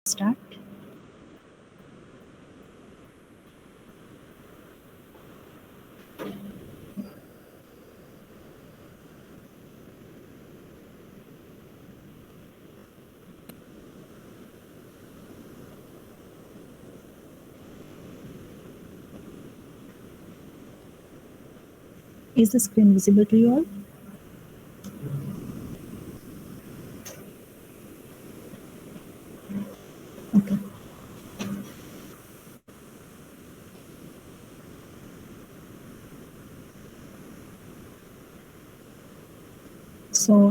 Start. Is the screen visible to you all? Okay. So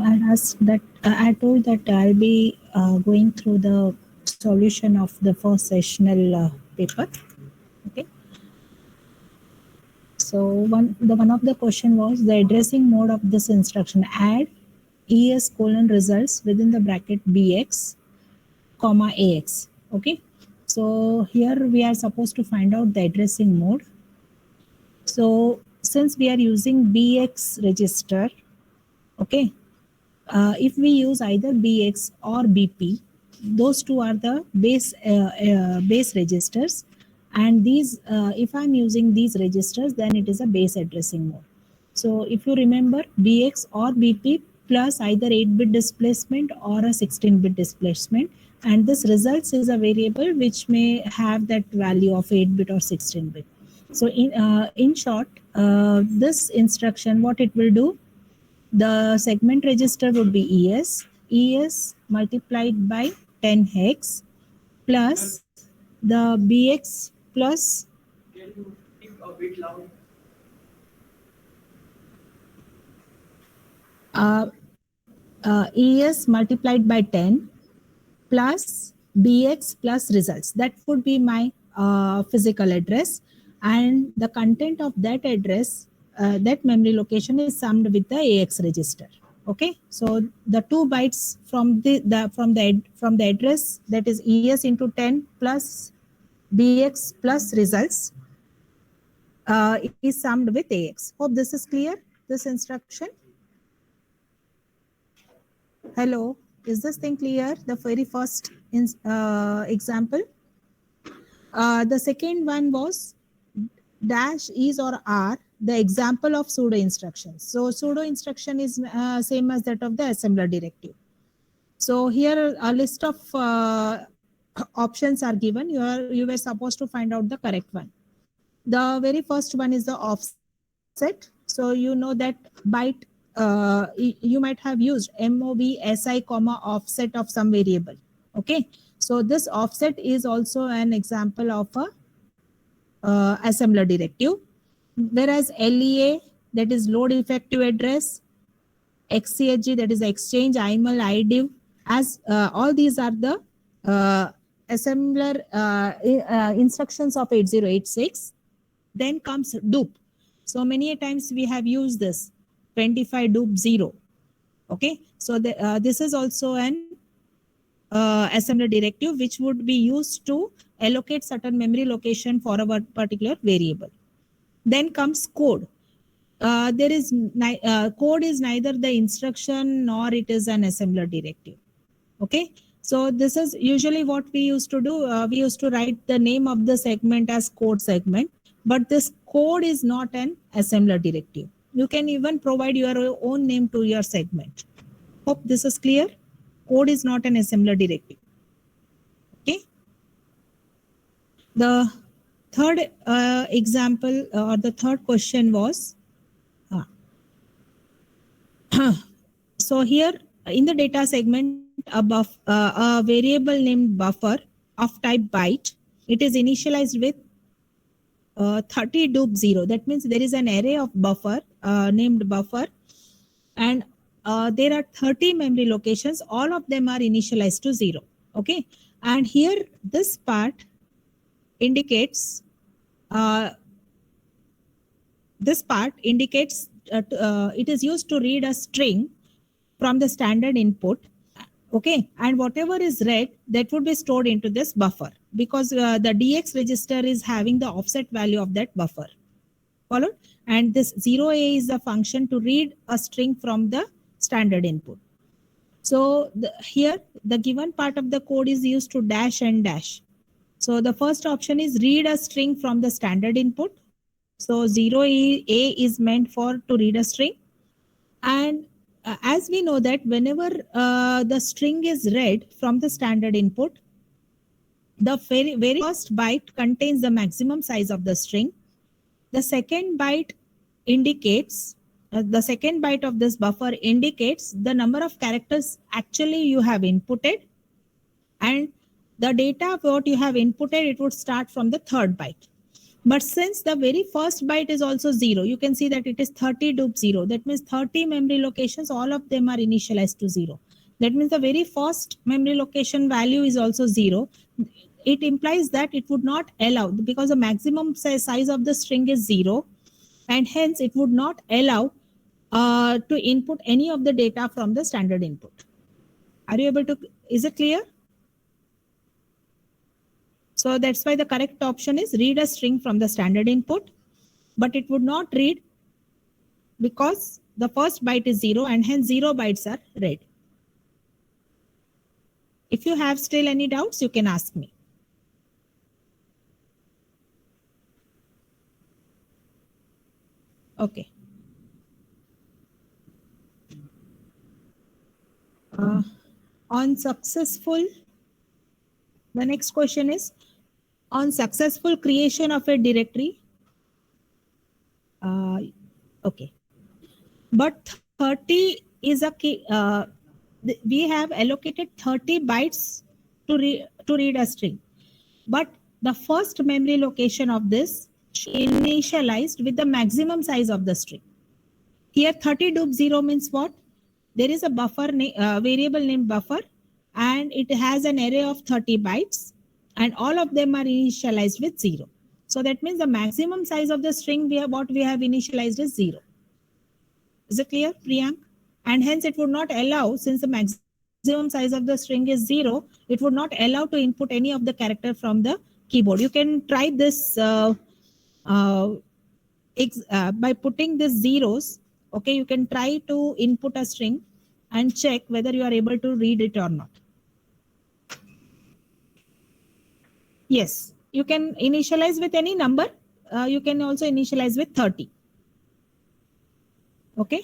I told that I'll be going through the solution of the first sessional paper. Okay. So one of the question was the addressing mode of this instruction: add ES colon results within the bracket BX, comma AX. Okay. So here we are supposed to find out the addressing mode. So since we are using BX register, okay, if we use either BX or BP, those two are the base registers, and these if I'm using these registers, then it is a base addressing mode. So if you remember, BX or BP plus either 8-bit displacement or a 16-bit displacement, and this results is a variable which may have that value of 8-bit or 16-bit. So in short, this instruction, what it will do, the segment register would be ES multiplied by 10 hex plus the BX plus Can you speak a bit loud? ES multiplied by 10 plus BX plus results. That would be my physical address, and the content of that address, that memory location is summed with the AX register. Okay, so the 2 bytes from the address, that is ES into 10 plus BX plus results, is summed with AX. Hope this is clear, this instruction. Hello, is this thing clear? The very first example. The second one was dash is or are the example of pseudo instructions. So pseudo instruction is same as that of the assembler directive. So here a list of options are given. You were supposed to find out the correct one. The very first one is the offset. So you know that byte, you might have used MOV SI comma offset of some variable. Okay, so this offset is also an example of a assembler directive. Whereas LEA, that is load effective address, XCHG, that is exchange, IML, IDIV, as all these are the assembler instructions of 8086. Then comes dupe. So many a times we have used this 25 dupe 0. Okay, so this is also an assembler directive which would be used to allocate certain memory location for a particular variable. Then comes code. There is code is neither the instruction nor it is an assembler directive. Okay, so this is usually what we used to do. We used to write the name of the segment as code segment, but this code is not an assembler directive. You can even provide your own name to your segment. Hope this is clear. Code is not an assembler directive. Okay. The third example or the third question was, so here in the data segment, a variable named buffer of type byte, it is initialized with 30 dupe 0. That means there is an array of buffer named buffer, and there are 30 memory locations. All of them are initialized to 0. Okay, and here this part indicates it is used to read a string from the standard input. Okay, and whatever is read, that would be stored into this buffer, because the DX register is having the offset value of that buffer. Followed? And this 0A is the function to read a string from the standard input. So here the given part of the code is used to dash and dash. So the first option is read a string from the standard input. So 0A is meant for to read a string. And as we know that whenever the string is read from the standard input, the very first byte contains the maximum size of the string. The second byte indicates, the second byte of this buffer indicates the number of characters actually you have inputted, and the data what you have inputted, it would start from the third byte. But since the very first byte is also 0, you can see that it is 30 dupe 0. That means 30 memory locations, all of them are initialized to 0. That means the very first memory location value is also 0. It implies that it would not allow, because the maximum size of the string is 0, and hence it would not allow to input any of the data from the standard input. Are you able to, is it clear? So that's why the correct option is read a string from the standard input, but it would not read because the first byte is 0 and hence 0 bytes are read. If you have still any doubts, you can ask me. Okay. On successful, the next question is on successful creation of a directory. Okay. But 30 is a key. We have allocated 30 bytes to read a string. But the first memory location of this initialized with the maximum size of the string. Here 30 dupe 0 means what? There is a buffer variable named buffer, and it has an array of 30 bytes, and all of them are initialized with 0. So that means the maximum size of the string what we have initialized is 0. Is it clear, Priyank? And hence it would not allow, since the maximum size of the string is 0, it would not allow to input any of the character from the keyboard. You can try this by putting these zeros. Okay, you can try to input a string and check whether you are able to read it or not. Yes, you can initialize with any number. You can also initialize with 30. Okay.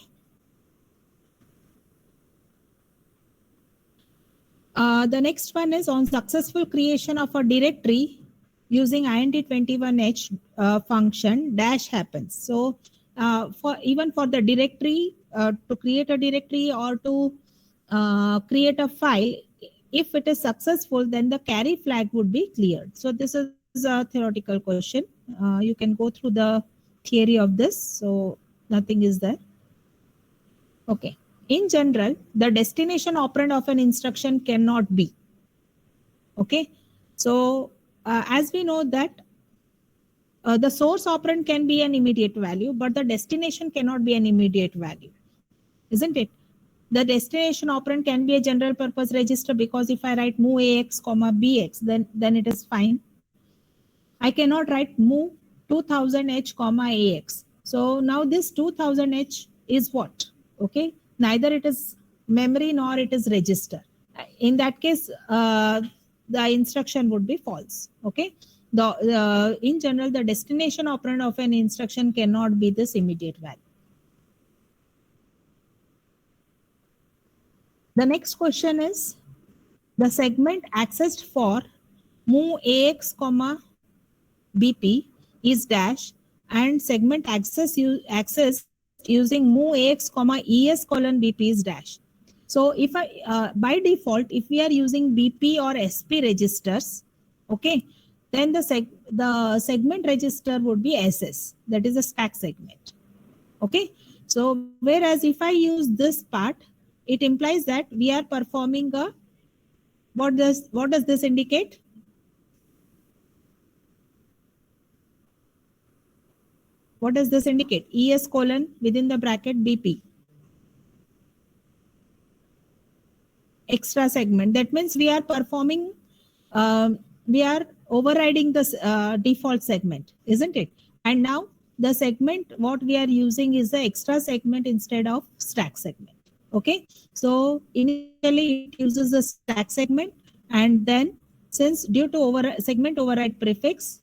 The next one is on successful creation of a directory using int21h function dash happens. So even for the directory, to create a directory or to create a file, if it is successful, then the carry flag would be cleared. So this is a theoretical question. You can go through the theory of this. So nothing is there. Okay. In general, the destination operand of an instruction cannot be. Okay. So as we know that the source operand can be an immediate value, but the destination cannot be an immediate value, isn't it? The destination operand can be a general purpose register, because if I write move AX, BX, then it is fine. I cannot write move 2000H, AX. So now this 2000H is what? Okay. Neither it is memory nor it is register. In that case, the instruction would be false. Okay. In general, the destination operand of an instruction cannot be this immediate value. The next question is the segment accessed for move AX, BP is dash, and segment accessed using move AX, ES BP is dash. So if by default, if we are using BP or SP registers, okay, then the segment register would be SS, that is a stack segment. Okay, so whereas if I use this part, it implies that we are performing a, what does this indicate? What does this indicate? ES within the bracket BP. Extra segment. That means we are performing, we are overriding the default segment, isn't it? And now the segment what we are using is the extra segment instead of stack segment. Okay, so initially it uses the stack segment, and then since due to segment override prefix,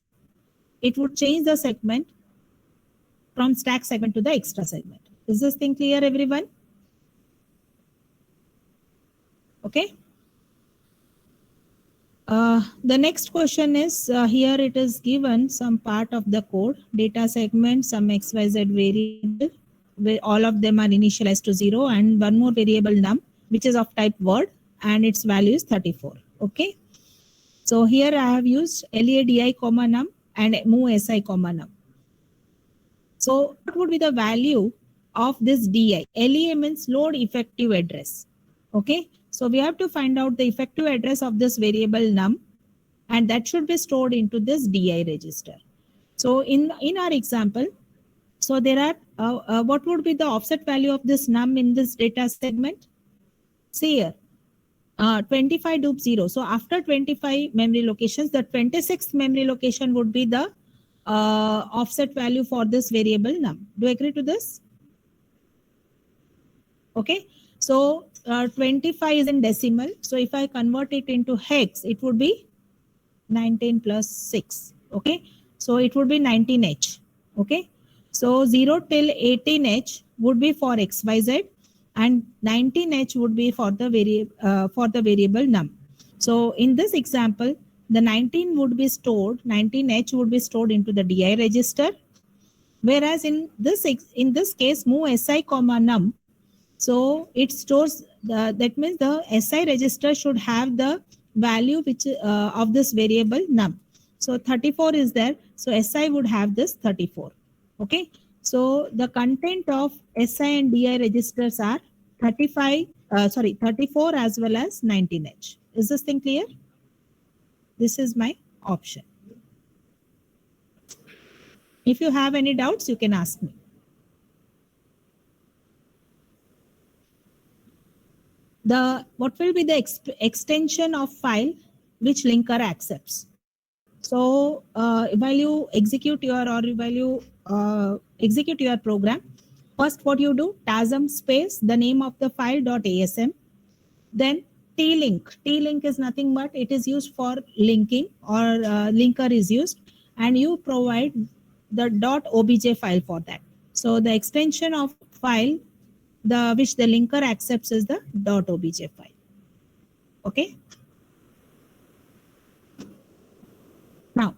it would change the segment from stack segment to the extra segment. Is this thing clear, everyone? Okay. The next question is here it is given some part of the code, data segment, some XYZ variable, where all of them are initialized to 0, and one more variable num, which is of type word, and its value is 34. Okay. So here I have used LADI comma num and move SI comma num. So what would be the value of this DI? LEA means load effective address. Okay. So we have to find out the effective address of this variable num, and that should be stored into this DI register. So in our example, so there are, what would be the offset value of this num in this data segment? See here, 25 dupe 0. So after 25 memory locations, the 26th memory location would be the offset value for this variable num. Do you agree to this? Okay. So 25 is in decimal. So if I convert it into hex, it would be 19 plus 6. Okay. So it would be 19H. Okay. So 0 till 18H would be for XYZ, and 19H would be for the variable num. So in this example, the 19 would be stored, 19H would be stored into the DI register. Whereas in this case, move SI comma num, so it stores that means the SI register should have the value which of this variable num. So 34 is there. So SI would have this 34. Okay. So the content of SI and DI registers are 34 as well as 19H. Is this thing clear? This is my option. If you have any doubts, you can ask me. What will be the extension of file which linker accepts? So while you execute your program, first what you do, tasm space the name of the file .asm, then t-link. T-link is nothing but it is used for linking, or linker is used, and you provide the .obj file for that. So the extension of file which the linker accepts is the .obj file. Okay. Now,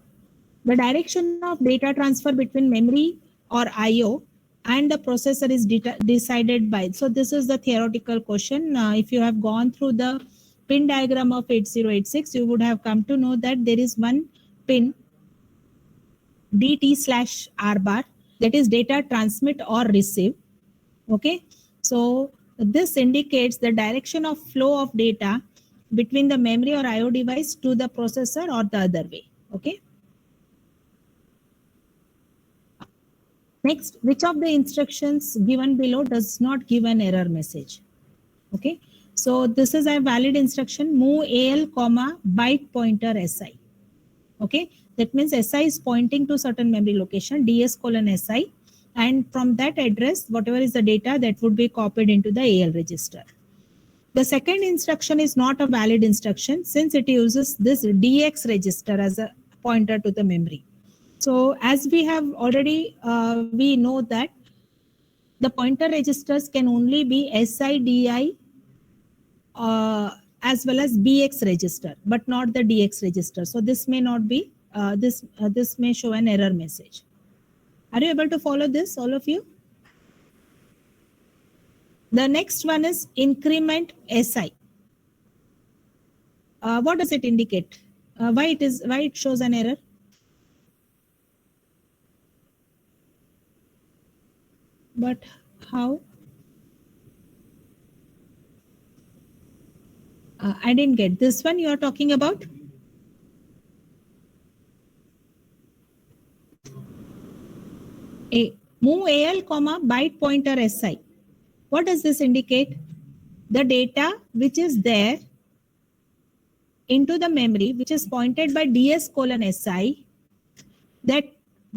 the direction of data transfer between memory or IO and the processor is decided by. So this is the theoretical question. If you have gone through the pin diagram of 8086, you would have come to know that there is one pin DT/R bar, that is data transmit or receive. Okay. So this indicates the direction of flow of data between the memory or IO device to the processor or the other way. Okay. Next, which of the instructions given below does not give an error message? Okay. So this is a valid instruction, move AL comma byte pointer SI. Okay. That means SI is pointing to certain memory location, DS:SI, and from that address, whatever is the data, that would be copied into the AL register. The second instruction is not a valid instruction since it uses this DX register as a pointer to the memory. So as we have already, we know that the pointer registers can only be SIDI as well as BX register, but not the DX register. So this may not be, this may show an error message. Are you able to follow this, all of you? The next one is increment SI. What does it indicate? Why it shows an error? But how? I didn't get this one you are talking about. Move AL comma byte pointer SI. What does this indicate? The data which is there into the memory, which is pointed by DS:SI, that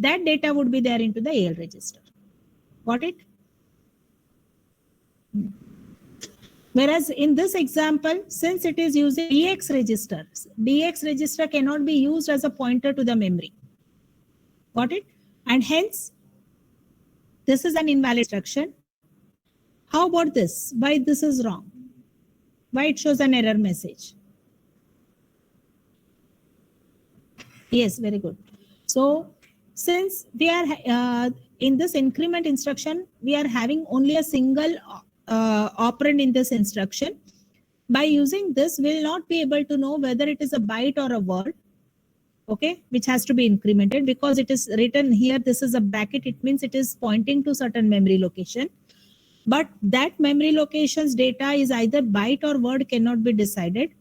data would be there into the AL register. Got it? Whereas in this example, since it is using DX register cannot be used as a pointer to the memory. Got it? And hence, this is an invalid instruction. How about this? Why this is wrong? Why it shows an error message? Yes, very good. So since we are in this increment instruction, we are having only a single operand in this instruction. By using this, we will not be able to know whether it is a byte or a word, okay, which has to be incremented because it is written here. This is a bracket. It means it is pointing to certain memory location. But that memory location's data is either byte or word cannot be decided.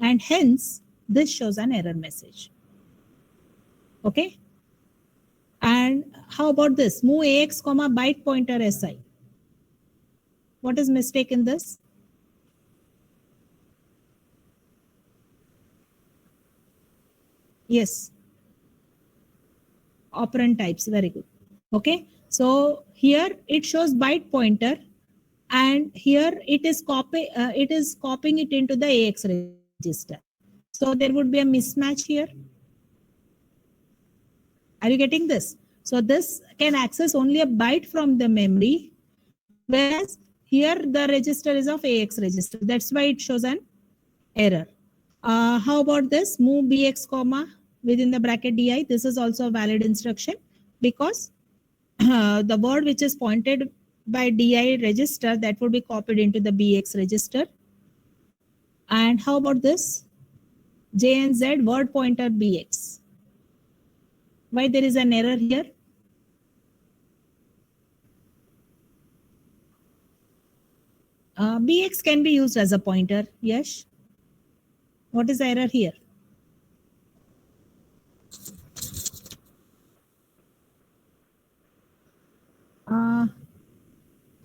And hence, this shows an error message. Okay. And how about this? Move AX, byte pointer SI. What is mistake in this? Yes. Operand types. Very good. Okay. So here it shows byte pointer, and here it is copying it into the AX register. So there would be a mismatch here. Are you getting this? So this can access only a byte from the memory, whereas here the register is of AX register. That's why it shows an error. How about this? Move BX, within the bracket DI. This is also a valid instruction because the word which is pointed by DI register, that would be copied into the BX register. And how about this? J and Z word pointer BX. Why there is an error here? BX can be used as a pointer. Yes. What is the error here?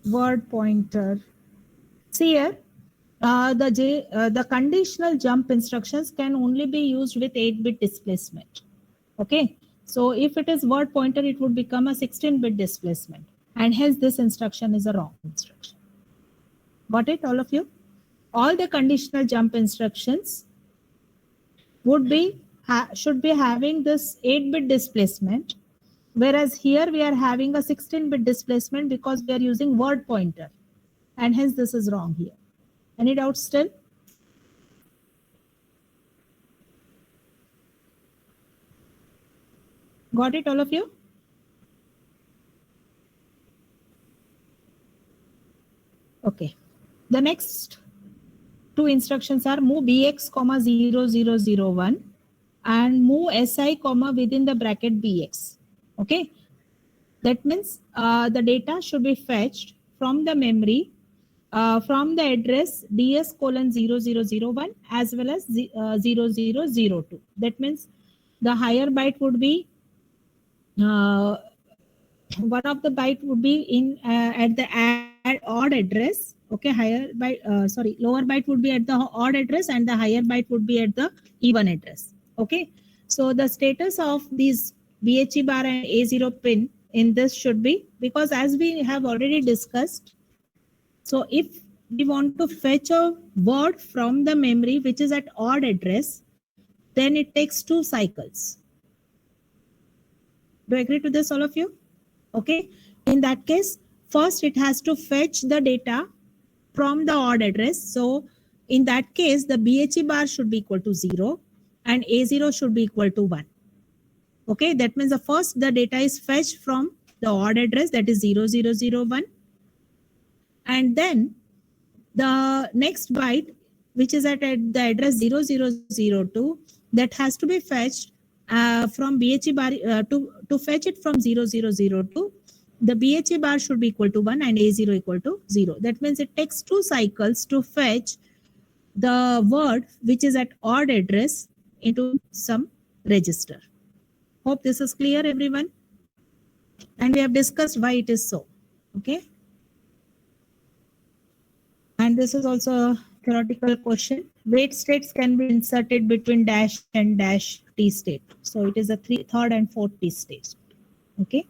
Word pointer. See here, the conditional jump instructions can only be used with 8-bit displacement. Okay. So if it is word pointer, it would become a 16-bit displacement. And hence this instruction is a wrong instruction. Got it, all of you? All the conditional jump instructions would be should be having this 8-bit displacement, whereas here we are having a 16-bit displacement because we are using word pointer, and hence this is wrong here. Any doubts still? Got it, all of you? Okay. The next two instructions are move BX, 0001 and move SI, within the bracket BX. Okay. That means the data should be fetched from the memory from the address DS:0001 as well as 0002. That means the higher byte would be one of the byte would be in at the odd address. Okay, lower byte would be at the odd address and the higher byte would be at the even address. Okay, so the status of these BHE bar and A0 pin in this should be, because as we have already discussed, so if we want to fetch a word from the memory which is at odd address, then it takes 2 cycles. Do you agree to this, all of you? Okay. In that case, first it has to fetch the data from the odd address. So in that case, the BHE bar should be equal to 0 and A0 should be equal to 1. Okay. That means the first the data is fetched from the odd address, that is 0001. And then the next byte, which is at the address 0002, that has to be fetched from BHE bar to fetch it from 0002. The BHE bar should be equal to 1 and A0 equal to 0. That means it takes 2 cycles to fetch the word which is at odd address into some register. Hope this is clear, everyone. And we have discussed why it is so. Okay. And this is also a theoretical question. Wait states can be inserted between dash and dash T state. So it is a third and fourth T states. Okay.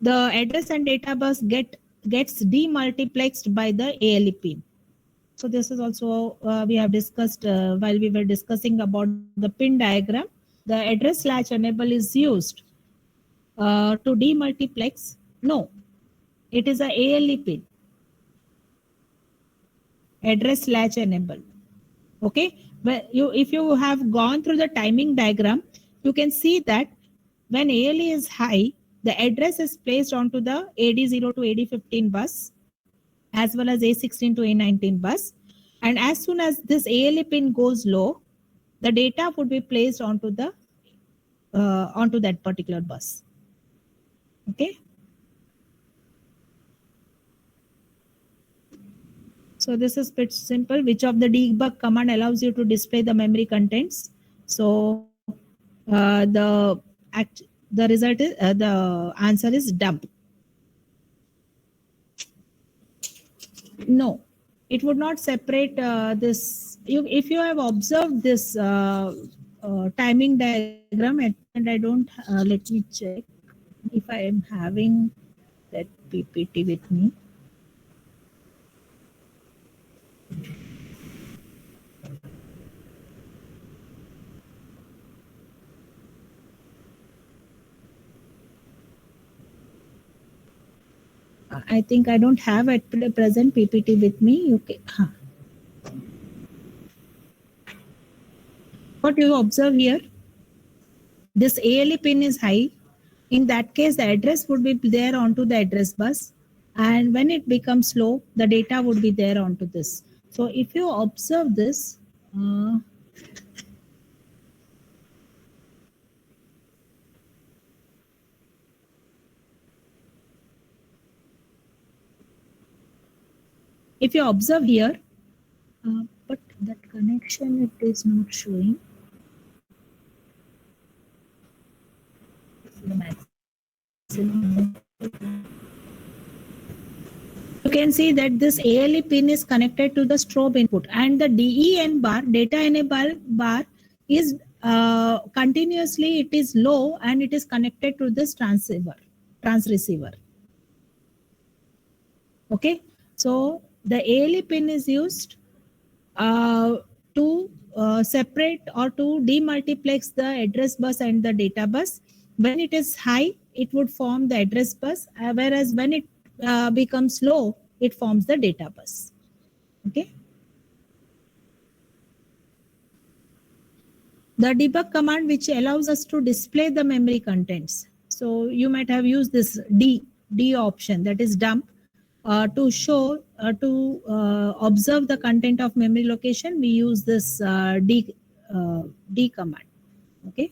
The address and data bus get gets demultiplexed by the ALE pin. So this is also we have discussed while we were discussing about the pin diagram. The address latch enable is used to demultiplex. No, it is a ALE pin, address latch enable. Okay, if you have gone through the timing diagram, you can see that when ALE is high, the address is placed onto the AD0 to AD15 bus as well as A16 to A19 bus. And as soon as this ALE pin goes low, the data would be placed onto the onto that particular bus. Okay. So this is bit simple. Which of the debug command allows you to display the memory contents? So the result is the answer is dump. No, it would not separate this. If you have observed this timing diagram, and I don't. Let me check if I am having that PPT with me. I think I don't have at present PPT with me. Okay. Huh. What you observe here, this ALE pin is high. In that case, the address would be there onto the address bus. And when it becomes low, the data would be there onto this. So if you observe this, if you observe here, but that connection, it is not showing. You can see that this ALE pin is connected to the strobe input, and the DEN bar, data enable bar, is continuously, it is low and it is connected to this transceiver. Okay, so the ALE pin is used to separate or to demultiplex the address bus and the data bus. When it is high, it would form the address bus, whereas when it becomes low, it forms the data bus. Okay. The debug command which allows us to display the memory contents. So you might have used this D option, that is dump. To show, to observe the content of memory location, we use this D command. Okay.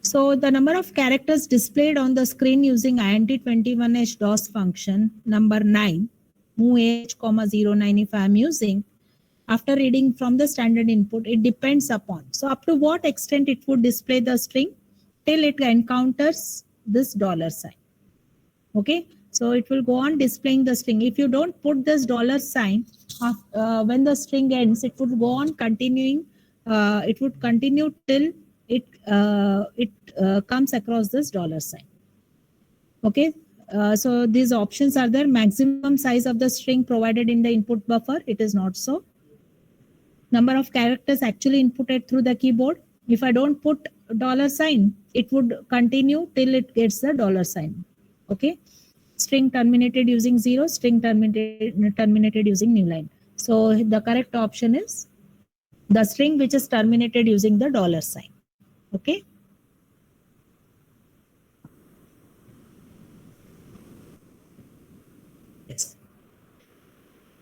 So the number of characters displayed on the screen using int21h DOS function number 9, move ah, 09 if I am using, after reading from the standard input, it depends upon. So up to what extent it would display the string till it encounters this $sign. Okay, so it will go on displaying the string. If you don't put this $sign, when the string ends, it would go on continuing. It would continue till it comes across this $sign. Okay, so these options are there. Maximum size of the string provided in the input buffer, it is not so. Number of characters actually inputted through the keyboard. If I don't put $sign, it would continue till it gets the $sign. Okay. String terminated using 0, string terminated using new line. So the correct option is the string which is terminated using the $sign. Okay. Yes.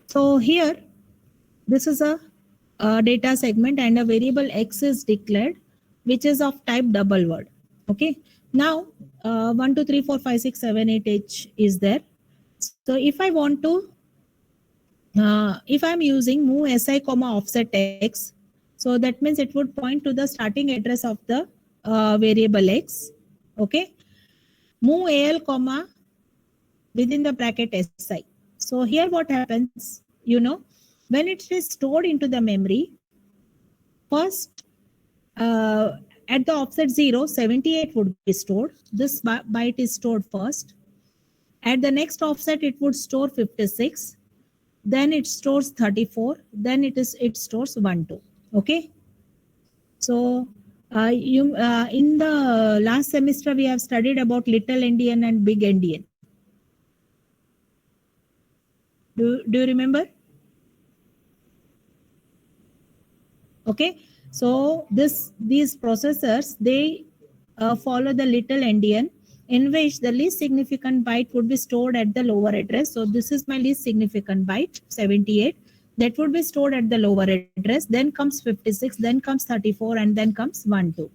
So here, this is a data segment and a variable X is declared, which is of type double word. Okay. Now, 1, 2, 3, 4, 5, 6, 7, 8 H is there. So if I want to, if I'm using move si comma offset X, so that means it would point to the starting address of the variable X. Okay. Move al comma within the bracket si. So here what happens, when it is stored into the memory, first at the offset 0, 78 would be stored. This byte is stored first. At the next offset, it would store 56. Then it stores 34. Then it stores 1, 2. Okay. So you in the last semester we have studied about little endian and big endian. Do you remember? Okay. So these processors, they follow the little endian, in which the least significant byte would be stored at the lower address. So this is my least significant byte, 78. That would be stored at the lower address. Then comes 56, then comes 34, and then comes 1, 2.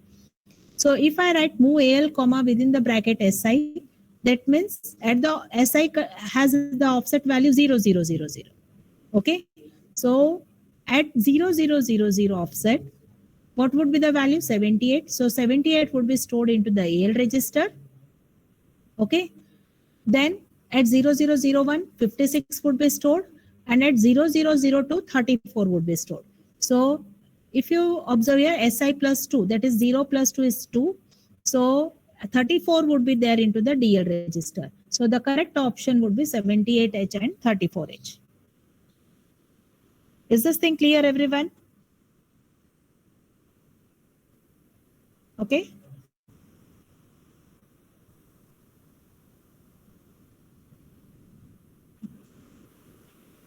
So if I write move AL comma within the bracket SI, that means at the SI has the offset value 0, 0, 0, 0. Okay. So at 0, 0, 0, 0 offset, what would be the value? 78. So 78 would be stored into the AL register. Okay. Then at 0001, 56 would be stored. And at 0002, 34 would be stored. So if you observe here, SI plus 2, that is 0 plus 2 is 2. So 34 would be there into the DL register. So the correct option would be 78H and 34H. Is this thing clear, everyone? Okay.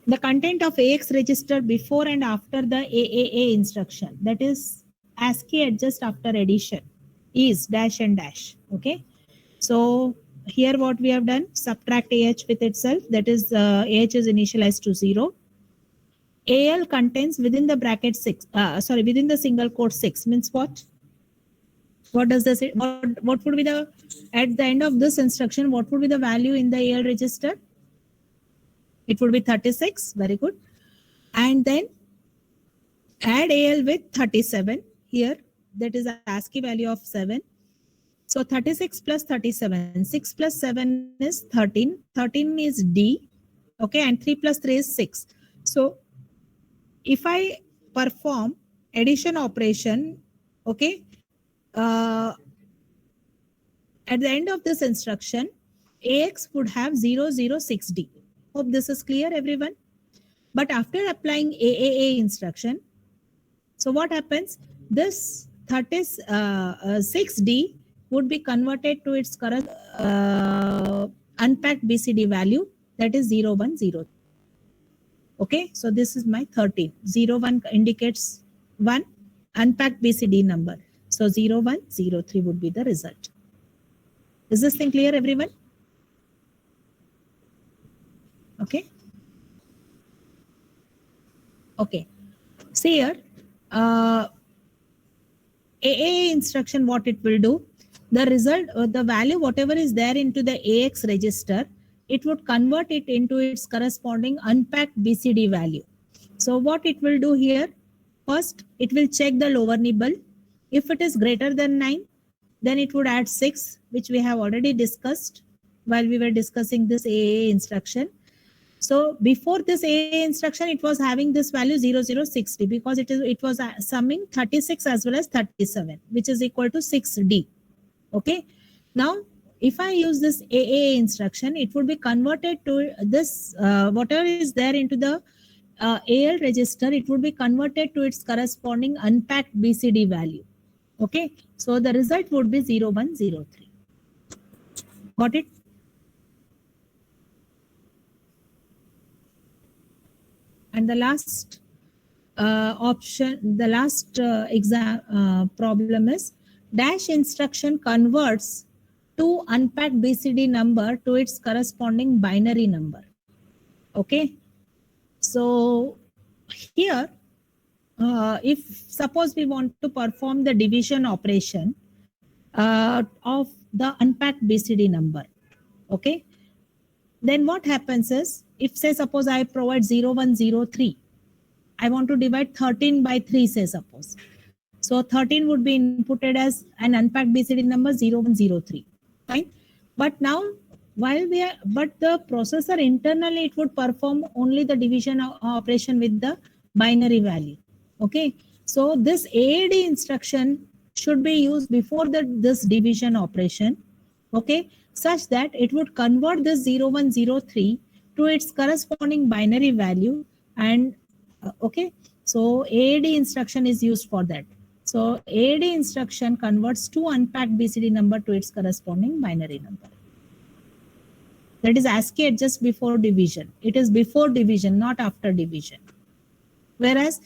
The content of AX register before and after the AAA instruction, that is ASCII adjust after addition, is dash and dash. Okay. So here what we have done, subtract AH with itself, that is AH is initialized to 0. AL contains within the bracket 6, within the single quote 6 means what? What does this, what would be the, at the end of this instruction, what would be the value in the AL register? It would be 36. Very good. And then add AL with 37 here. That is ASCII value of 7. So 36 plus 37. 6 plus 7 is 13. 13 is D. Okay. And 3 plus 3 is 6. So if I perform addition operation, okay, at the end of this instruction, AX would have 006D. Hope this is clear, everyone. But after applying AAA instruction, so what happens? This 36D would be converted to its current unpacked BCD value, that is 0103. Okay, so this is my 13. 01 indicates 1 unpacked BCD number. So 0103 would be the result. Is this thing clear, everyone? Okay. Okay. See here, AA instruction, what it will do, the result, the value, whatever is there into the AX register, it would convert it into its corresponding unpacked BCD value. So what it will do here, first, it will check the lower nibble. If it is greater than 9, then it would add 6, which we have already discussed while we were discussing this AA instruction. So before this AA instruction, it was having this value 0060 because it was summing 36 as well as 37, which is equal to 6D. Okay. Now, if I use this AA instruction, it would be converted to this, whatever is there into the AL register, it would be converted to its corresponding unpacked BCD value. Okay. So the result would be 0103. Got it? And the last option, the last exam problem is dash instruction converts to unpacked BCD number to its corresponding binary number. Okay. So here, if suppose we want to perform the division operation of the unpacked BCD number, okay, then what happens is, if say suppose I provide 0103, I want to divide 13 by 3, say suppose. So 13 would be inputted as an unpacked BCD number 0103. Fine. But now, while we are, but the processor internally, it would perform only the division operation with the binary value. Okay. So this AAD instruction should be used before this division operation, okay, such that it would convert this 0103 to its corresponding binary value. And okay, so AAD instruction is used for that. So AAD instruction converts two unpacked BCD number to its corresponding binary number. That is ASCII adjust before division. It is before division, not after division. Whereas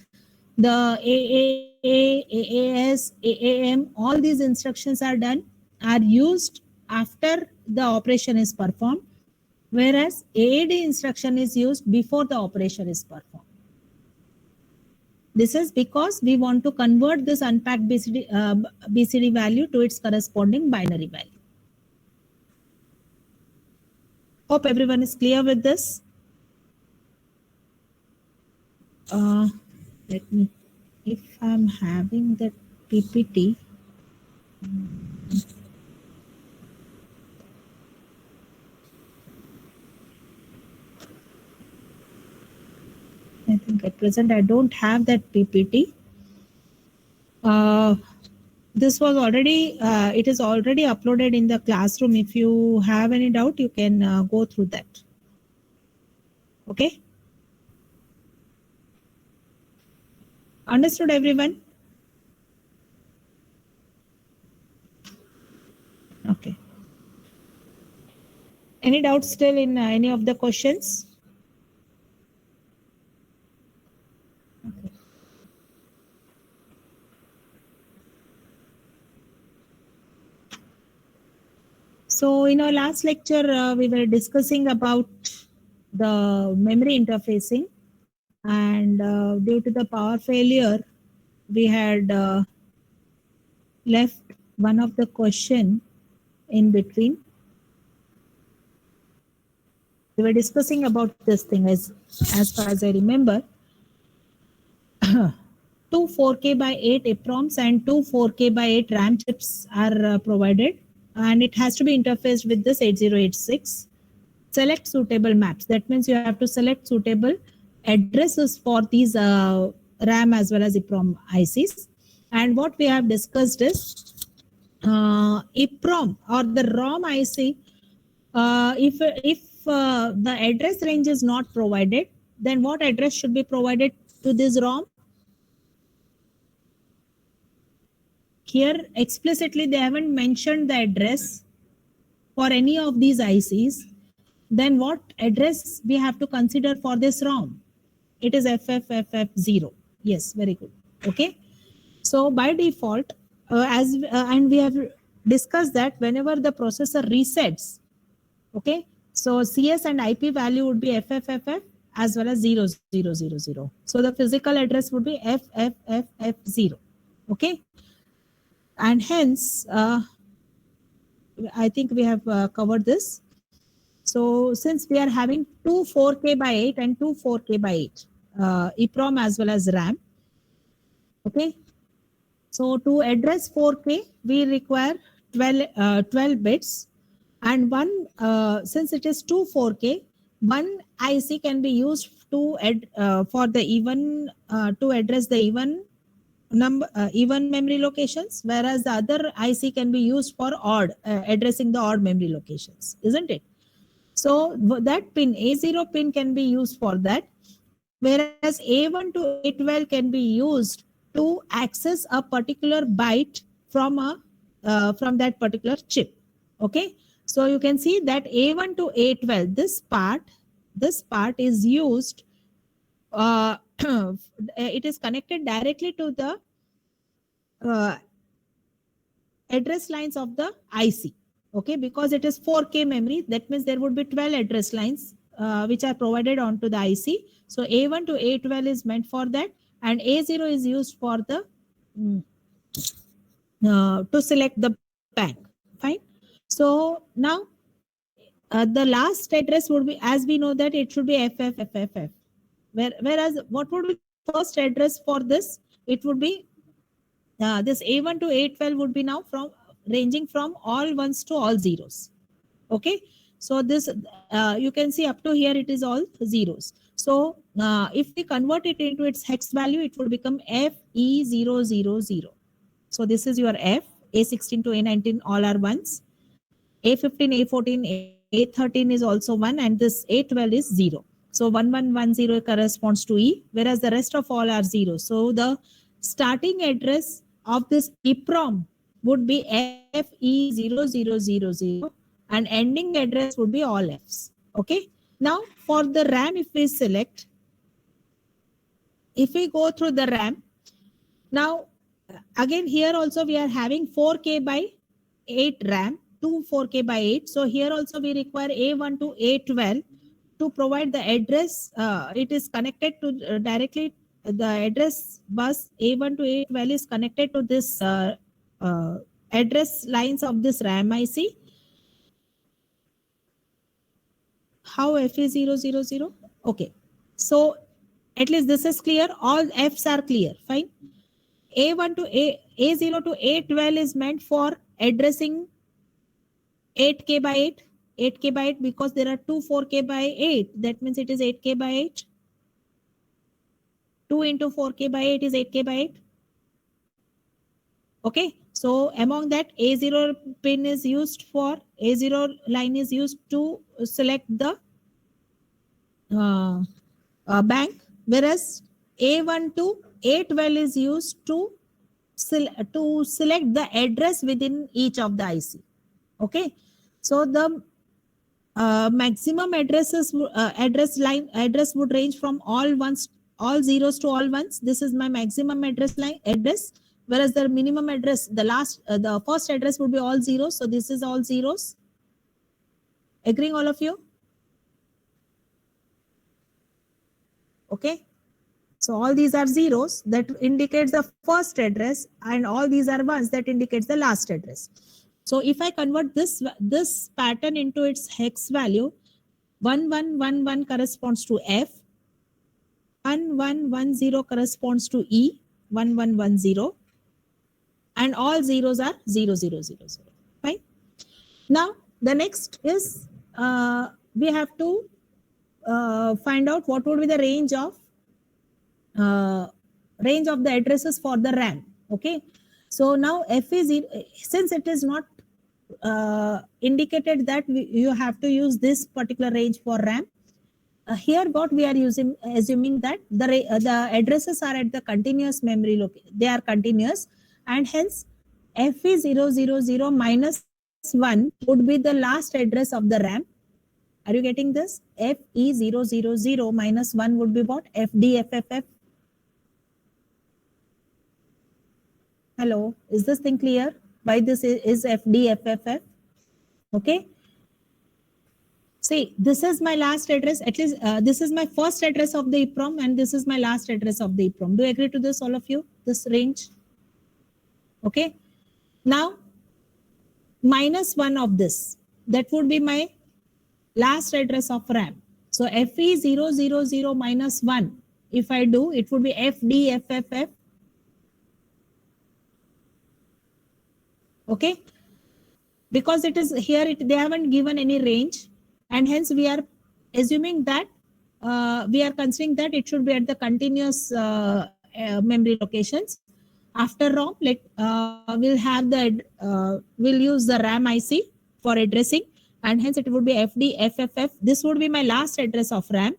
the AAA, AAS, AAM, all these instructions are used after the operation is performed, whereas AAD instruction is used before the operation is performed. This is because we want to convert this unpacked BCD value to its corresponding binary value. Hope everyone is clear with this. Let me, if I'm having that PPT. I think at present I don't have that PPT. This was already, it is already uploaded in the classroom. If you have any doubt, you can go through that. Okay. Understood, everyone? Okay. Any doubts still in any of the questions? Okay. So in our last lecture, we were discussing about the memory interfacing, and due to the power failure, we had left one of the question in between. We were discussing about this thing as far as I remember. Two 4K by 8 EPROMs and two 4K by 8 RAM chips are provided, and it has to be interfaced with this 8086. Select suitable maps. That means you have to select suitable addresses for these RAM as well as EPROM ICs. And what we have discussed is EPROM or the ROM IC. If the address range is not provided, then what address should be provided to this ROM? Here explicitly they haven't mentioned the address for any of these ICs. Then what address we have to consider for this ROM? It is FFFF0. Yes, very good. Okay. So by default, and we have discussed that whenever the processor resets, okay, so CS and IP value would be FFFF as well as 0000. So the physical address would be FFFF0. Okay. And hence, I think we have covered this. So since we are having two 4K by 8 and two 4K by 8, EPROM as well as RAM. Okay. So to address 4K, we require 12 bits, and one, since it is two 4K, one IC can be used to for the even to address the even number even memory locations, whereas the other IC can be used for odd addressing the odd memory locations, isn't it? So that pin A0 pin can be used for that, whereas A1 to A12 can be used to access a particular byte from that particular chip. Okay, so you can see that A1 to A12, this part is used. It is connected directly to the address lines of the IC. Okay, because it is 4K memory, that means there would be 12 address lines which are provided onto the IC. So A1 to A12 is meant for that, and A0 is used for the to select the bank. Fine. So now the last address would be, as we know that it should be FFFFF. Whereas what would be the first address for this? It would be this A1 to A12 would be now from ranging from all ones to all zeros. Okay, so this you can see up to here it is all zeros. So if we convert it into its hex value, it would become FE000. So this is your F. A16 to A19 all are ones. A15, A14, A13 is also 1 and this A12 is 0. So 1110 corresponds to E, whereas the rest of all are 0. So the starting address of this EEPROM would be FE0000 and ending address would be all Fs. Okay. Now for the RAM, if we select, if we go through the RAM, now again here also we are having 4K by 8 RAM, 2 4K by 8. So here also we require A1 to A12 to provide the address. It is connected to directly the address bus A1 to A12 is connected to this address lines of this RAM IC. How F is 000? Okay. So at least this is clear. All Fs are clear. Fine. A1 to A0 to A12 is meant for addressing 8K by 8. 8K by 8 because there are two 4K by 8. That means it is 8K by 8. 2 into 4K by 8 is 8K by 8. Okay. So among that, A0 pin is used for, A0 line is used to select the bank, whereas A1 to A12 is used to select the address within each of the IC. Okay. So the maximum address would range from all ones, all zeros to all ones. This is my maximum address, whereas the minimum address, the first address would be all zeros. So this is all zeros. Agreeing all of you? Okay. So all these are zeros that indicates the first address, and all these are ones that indicates the last address. So if I convert this pattern into its hex value, 1111 corresponds to F, 1110 corresponds to E, 1110, and all zeros are 0000. Fine. Now the next is we have to find out what would be the range of the addresses for the RAM. Okay. So now F is, since it is not indicated that you have to use this particular range for RAM. Here what we are assuming that the addresses are at the continuous memory location. They are continuous, and hence FE000 minus 1 would be the last address of the RAM. Are you getting this? FE000 minus 1 would be what? FDFFF. Hello, is this thing clear? Why this is FDFFF? Okay. See, this is my last address. At least this is my first address of the EEPROM, and this is my last address of the EEPROM. Do you agree to this, all of you? This range. Okay. Now, minus 1 of this. That would be my last address of RAM. So FE000 minus 1. If I do, it would be FDFFF. Okay. Because it is here, they haven't given any range, and hence we are assuming that we are considering that it should be at the continuous memory locations. After ROM, we'll use the RAM IC for addressing, and hence it would be FDFFF. This would be my last address of RAM.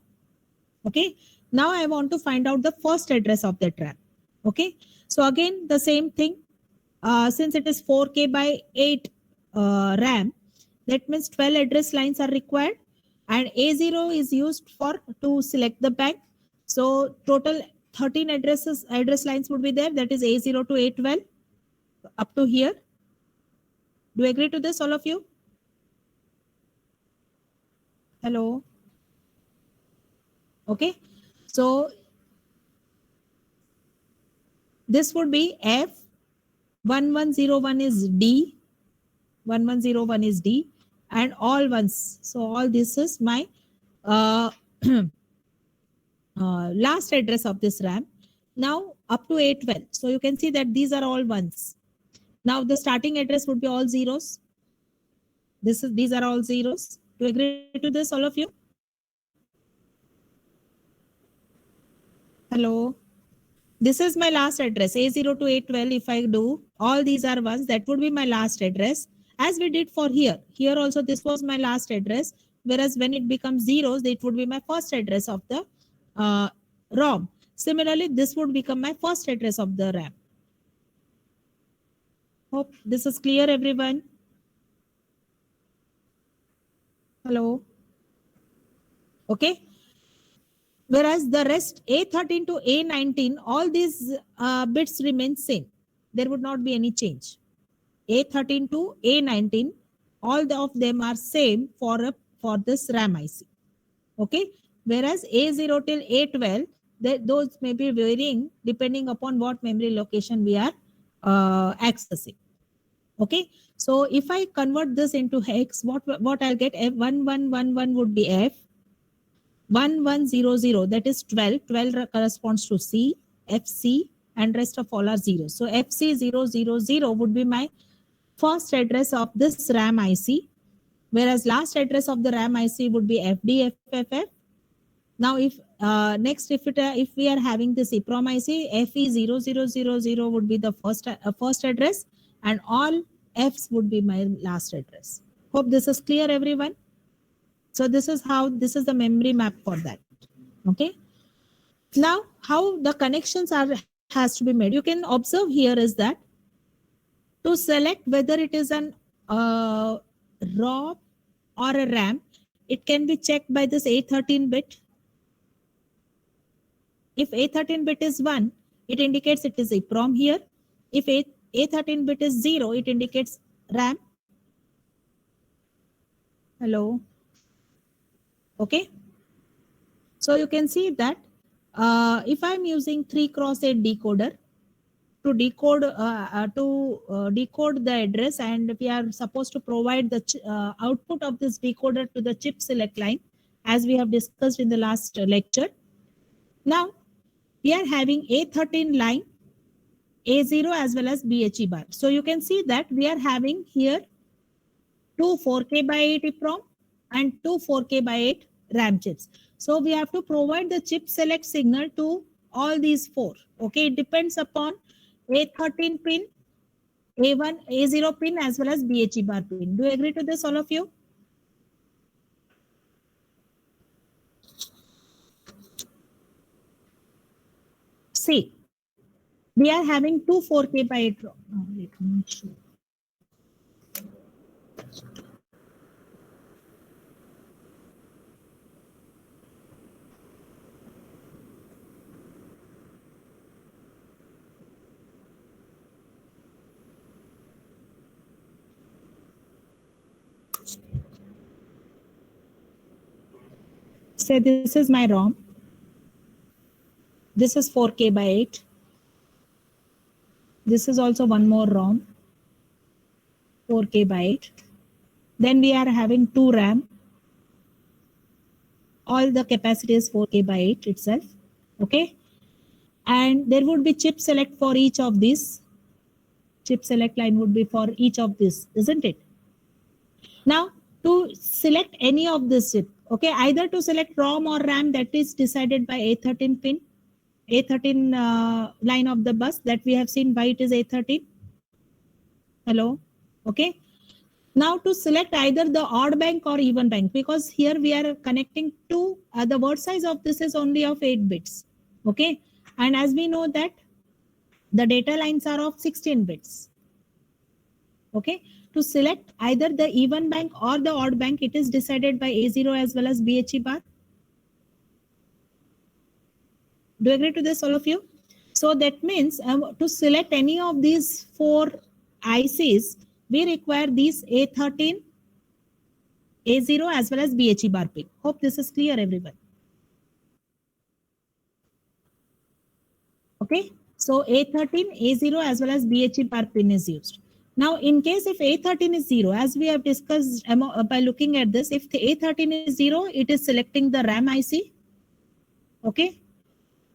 Okay. Now I want to find out the first address of that RAM. Okay. So again, the same thing. Since it is 4K by 8 RAM, that means 12 address lines are required, and A0 is used to select the bank. So total 13 address lines would be there. That is A0 to A12 up to here. Do you agree to this, all of you? Hello. Okay. So this would be F. 1101 is D. 1101 is D, and all ones. So all this is my last address of this RAM. Now up to A12. So you can see that these are all ones. Now the starting address would be all zeros. These are all zeros. Do you agree to this, all of you? Hello. This is my last address, A0 to A12. If I do, all these are ones, that would be my last address. As we did for here. Here also, this was my last address. Whereas when it becomes zeros, it would be my first address of the ROM. Similarly, this would become my first address of the RAM. Hope this is clear, everyone. Hello. Okay. Whereas the rest A13 to A19, all these bits remain same. There would not be any change. A13 to A19, all of them are same for this RAM IC. Okay. Whereas A0 till A12, those may be varying depending upon what memory location we are accessing. Okay. So if I convert this into hex, what I'll get, F1111 would be F. 1100, that is 12. 12 corresponds to C, FC, and rest of all are zeros. So FC000 would be my first address of this RAM IC, whereas last address of the RAM IC would be FDFFF. Now, if next, if we are having this EPROM IC, FE0000 would be the first address, and all Fs would be my last address. Hope this is clear, everyone. So this is the memory map for that. Okay. Now, how the connections has to be made. You can observe here is that to select whether it is an ROM or a RAM, it can be checked by this A13 bit. If A13 bit is 1, it indicates it is EPROM here. If A13 bit is 0, it indicates RAM. Hello. Okay. So you can see that if I'm using 3x8 decoder to decode the address, and we are supposed to provide the output of this decoder to the chip select line, as we have discussed in the last lecture. Now we are having A13 line, A0 as well as BHE bar. So you can see that we are having here two 4K by 8 EPROM and two 4K by 8 RAM chips. So we have to provide the chip select signal to all these four. Okay, it depends upon A13 pin, A1, A0 pin as well as BHE bar pin. Do you agree to this, all of you? See, we are having two 4K by 8. Let me show. Say this is my ROM. This is 4K by 8. This is also one more ROM, 4K by 8. Then we are having two RAM. All the capacity is 4K by 8 itself. Okay. And there would be chip select for each of these. Chip select line would be for each of this, isn't it? Now, to select any of this chip, okay, either to select ROM or RAM, that is decided by A13 pin, A13 line of the bus that we have seen why it is A13. Hello. Okay. Now to select either the odd bank or even bank, because here we are connecting to the word size of this is only of 8 bits. Okay. And as we know that the data lines are of 16 bits. Okay. To select either the even bank or the odd bank, it is decided by A0 as well as BHE bar. Do you agree to this, all of you? So that means to select any of these four ICs, we require these A13, A0 as well as BHE bar pin. Hope this is clear, everyone. Okay. So A13, A0 as well as BHE bar pin is used. Now, in case if A13 is 0, as we have discussed by looking at this, if the A13 is 0, it is selecting the RAM IC. Okay.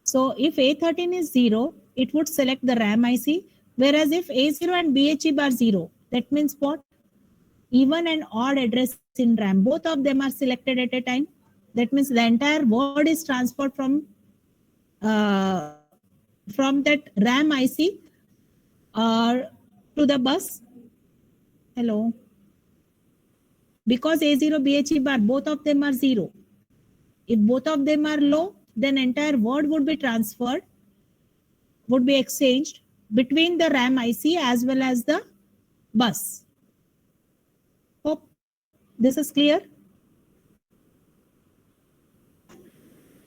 So if A13 is 0, it would select the RAM IC. Whereas if A0 and BHE bar 0, that means what? Even and odd address in RAM, both of them are selected at a time. That means the entire word is transferred from from that RAM IC to the bus. Hello. Because A0 BHE bar, both of them are 0. If both of them are low, then entire word would be transferred, would be exchanged between the RAM IC as well as the bus. Hope this is clear.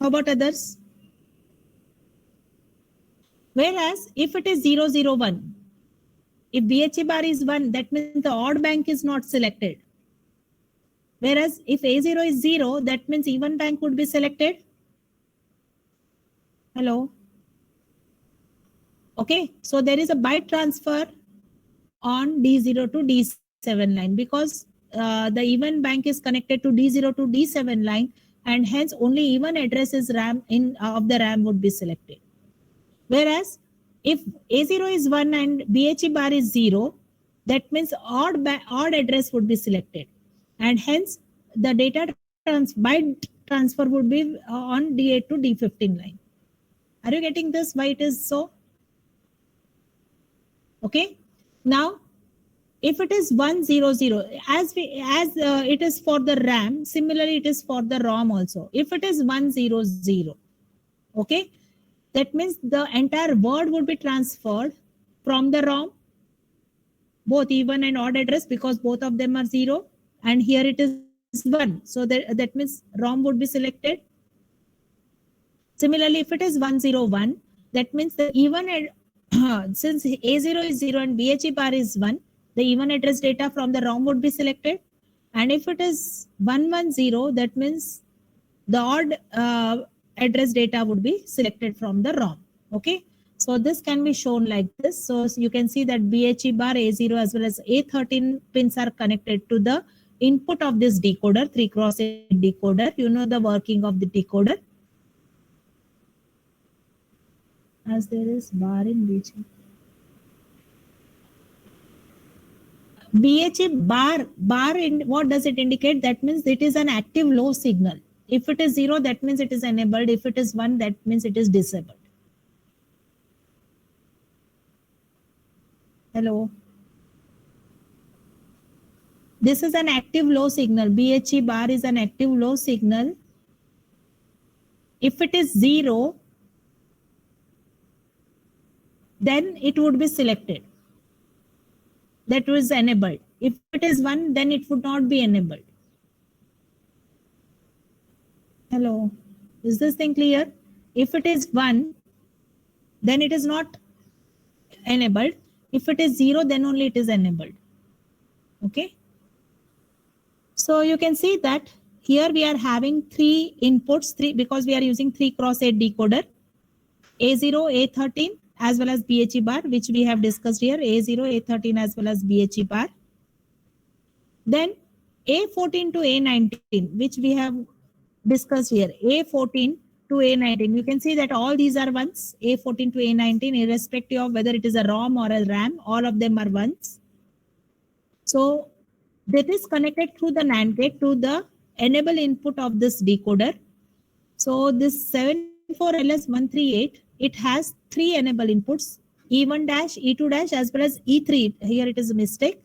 How about others? Whereas if it is 001, if BHE bar is 1, that means the odd bank is not selected. Whereas if A0 is 0, that means even bank would be selected. Hello. Okay, so there is a byte transfer on D0 to D7 line because the even bank is connected to D0 to D7 line, and hence only even addresses RAM in of the RAM would be selected. Whereas if A0 is 1 and BHE bar is 0, that means odd address would be selected, and hence the data byte transfer would be on D8 to D15 line. Are you getting this? Why it is so? Okay. Now, if it is 100, as it is for the RAM, similarly it is for the ROM also. If it is 100, okay, that means the entire word would be transferred from the ROM, both even and odd address, because both of them are 0, and here it is 1. So that means ROM would be selected. Similarly, if it is 101, that means the even since A0 is 0 and BHE bar is 1, the even address data from the ROM would be selected. And if it is 110, that means the odd address data would be selected from the ROM. Okay. So this can be shown like this. So you can see that BHE bar, A0 as well as A13 pins are connected to the input of this decoder, 3x8 decoder. You know the working of the decoder. As there is bar in BHE. BHE bar in what does it indicate? That means it is an active low signal. If it is 0, that means it is enabled. If it is 1, that means it is disabled. Hello. This is an active low signal. BHE bar is an active low signal. If it is 0, then it would be selected. That was enabled. If it is 1, then it would not be enabled. Hello. Is this thing clear? If it is 1, then it is not enabled. If it is 0, then only it is enabled. Okay. So you can see that here we are having 3 inputs, because we are using 3x8 decoder. A0, A13 as well as BHE bar, which we have discussed here. A0, A13 as well as BHE bar. Then A14 to A19, which we have discussed here. A14 to A19. You can see that all these are ones. A14 to A19, irrespective of whether it is a ROM or a RAM, all of them are ones. So that is connected through the NAND gate to the enable input of this decoder. So this 74LS138, it has 3 enable inputs, E1 dash, E2 dash, as well as E3. Here it is a mistake.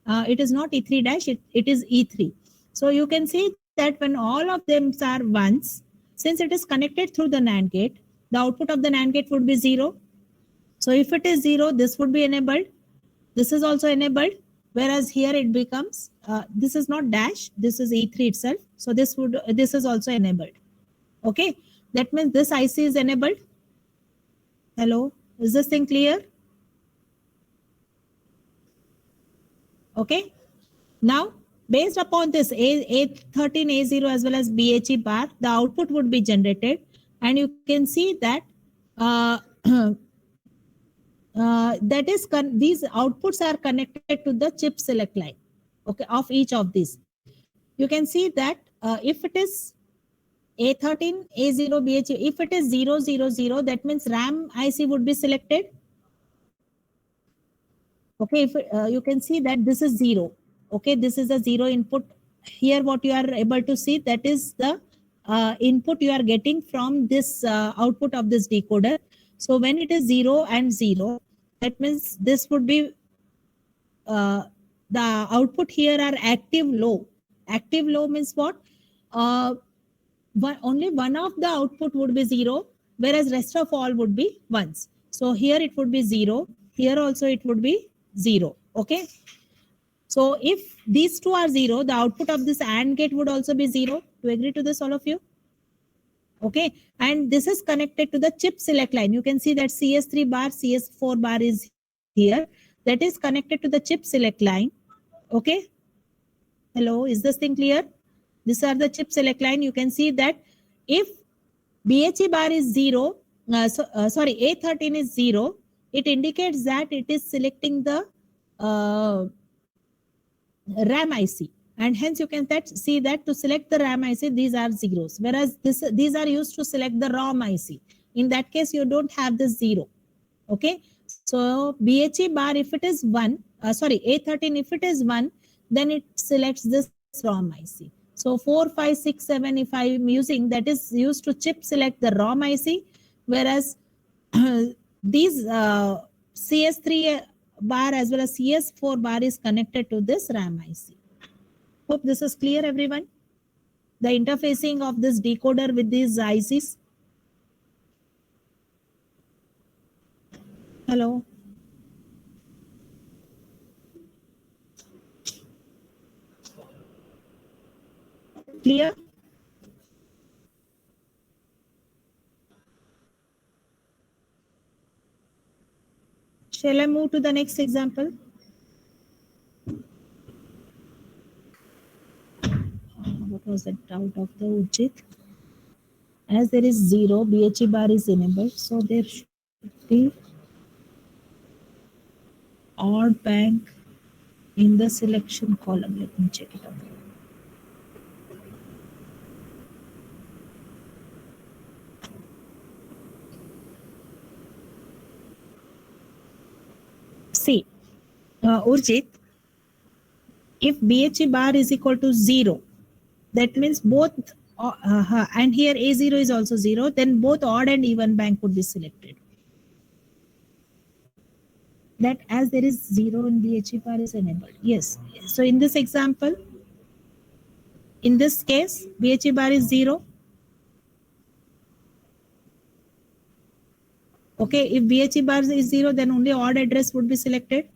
It is not E3 dash, it is E3. So you can see that when all of them are ones, since it is connected through the NAND gate, the output of the NAND gate would be 0. So if it is 0, this would be enabled. This is also enabled. Whereas here it becomes, this is not dash, this is E3 itself. So this is also enabled. Okay, that means this IC is enabled. Hello, is this thing clear? Okay, now based upon this A13, A0 as well as BHE bar, the output would be generated, and you can see that that is these outputs are connected to the chip select line, okay, of each of these. You can see that if it is A13, A0, BHE, if it is 000, that means RAM IC would be selected. Okay, if you can see that this is 0. Okay, this is a 0 input. Here what you are able to see, that is the input you are getting from this output of this decoder. So when it is 0 and 0, that means this would be the output here are active low. Active low means what? Only one of the output would be 0, whereas rest of all would be ones. So here it would be 0. Here also it would be 0. Okay. So if these two are 0, the output of this AND gate would also be 0. Do you agree to this, all of you? Okay. And this is connected to the chip select line. You can see that CS3 bar, CS4 bar is here. That is connected to the chip select line. Okay. Hello, is this thing clear? These are the chip select line. You can see that if BHE bar is 0, sorry, A13 is 0, it indicates that it is selecting the RAM IC. And hence you can see that to select the RAM IC, these are zeros. Whereas these are used to select the ROM IC. In that case, you don't have the 0. Okay. So BHE bar, if it is 1, sorry, A13, if it is 1, then it selects this ROM IC. So 4, 5, 6, 7, if I am using, that is used to chip select the ROM IC, whereas these CS3 bar as well as CS4 bar is connected to this RAM IC. Hope this is clear, everyone. The interfacing of this decoder with these ICs. Hello. Clear? Shall I move to the next example? What was the doubt of the Ujit? As there is 0, BHE bar is enabled. So there should be odd bank in the selection column. Let me check it out. See, Urjit, if BHE bar is equal to 0, that means both, and here A0 is also 0, then both odd and even bank would be selected. That as there is 0 in BHE bar is enabled. Yes. So in this example, in this case, BHE bar is 0. Okay, if BHE bar is 0, then only odd address would be selected.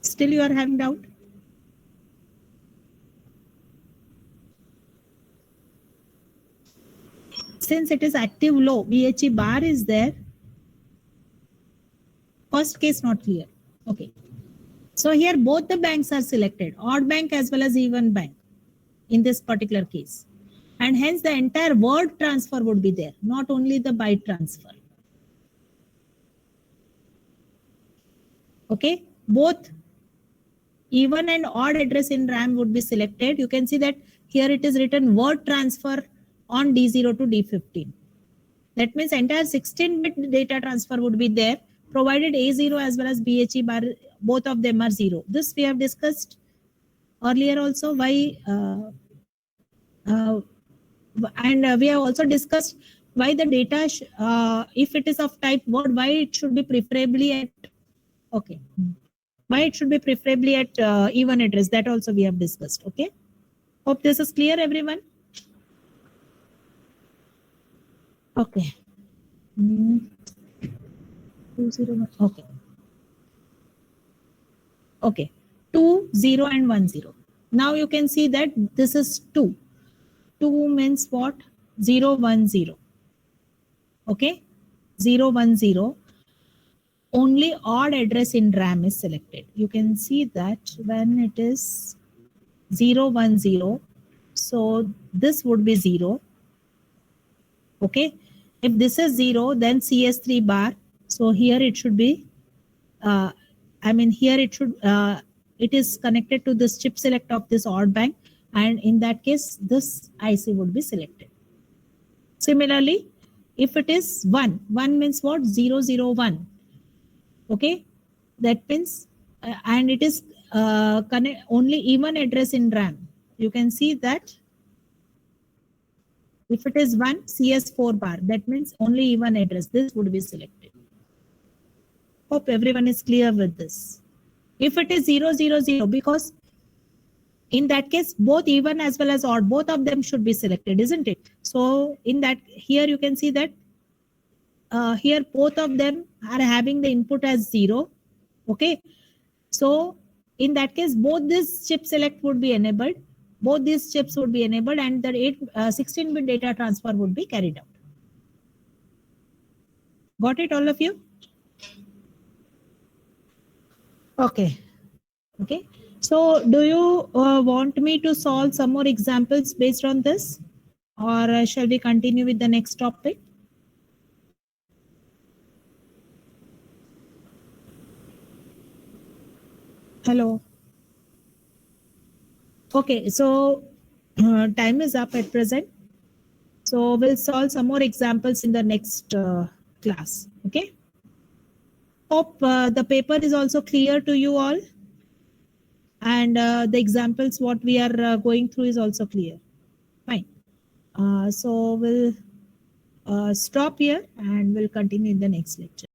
Still you are having doubt? Since it is active low, BHE bar is there. First case not clear. Okay. So here both the banks are selected, odd bank as well as even bank in this particular case. And hence the entire word transfer would be there, not only the byte transfer. Okay, both even and odd address in RAM would be selected. You can see that here it is written word transfer on D0 to D15. That means entire 16-bit data transfer would be there, provided A0 as well as BHE bar, both of them are 0. This we have discussed earlier also, why and we have also discussed why the data, if it is of type word, why it should be preferably at, okay, why it should be preferably at even address. That also we have discussed. Okay. Hope this is clear, everyone. Okay. 201. Okay. Okay. 2, 0 and 1, 0. Now you can see that this is 2. 2 means what? 0, 1, 0. Okay. 0, 1, 0. Only odd address in RAM is selected. You can see that when it is 0, 1, 0. So this would be 0. Okay. If this is 0, then CS3 bar. So here it should be, here it should, it is connected to this chip select of this odd bank. And in that case, this IC would be selected. Similarly, if it is 1, 1 means what? 0, 0, 1. Okay. That means, and it is only even address in RAM. You can see that If it is 1, CS4 bar, that means only even address. This would be selected. Hope everyone is clear with this. If it is 000, because in that case, both even as well as odd, both of them should be selected, isn't it? So in that, here you can see that here both of them are having the input as 0. Okay. So in that case, both this chip select would be enabled. Both these chips would be enabled and the 16-bit data transfer would be carried out. Got it, all of you? Okay. Okay. So do you want me to solve some more examples based on this? Or shall we continue with the next topic? Hello. Okay, so time is up at present. So we'll solve some more examples in the next class. Okay. Hope the paper is also clear to you all. And the examples what we are going through is also clear. Fine. So we'll stop here and we'll continue in the next lecture.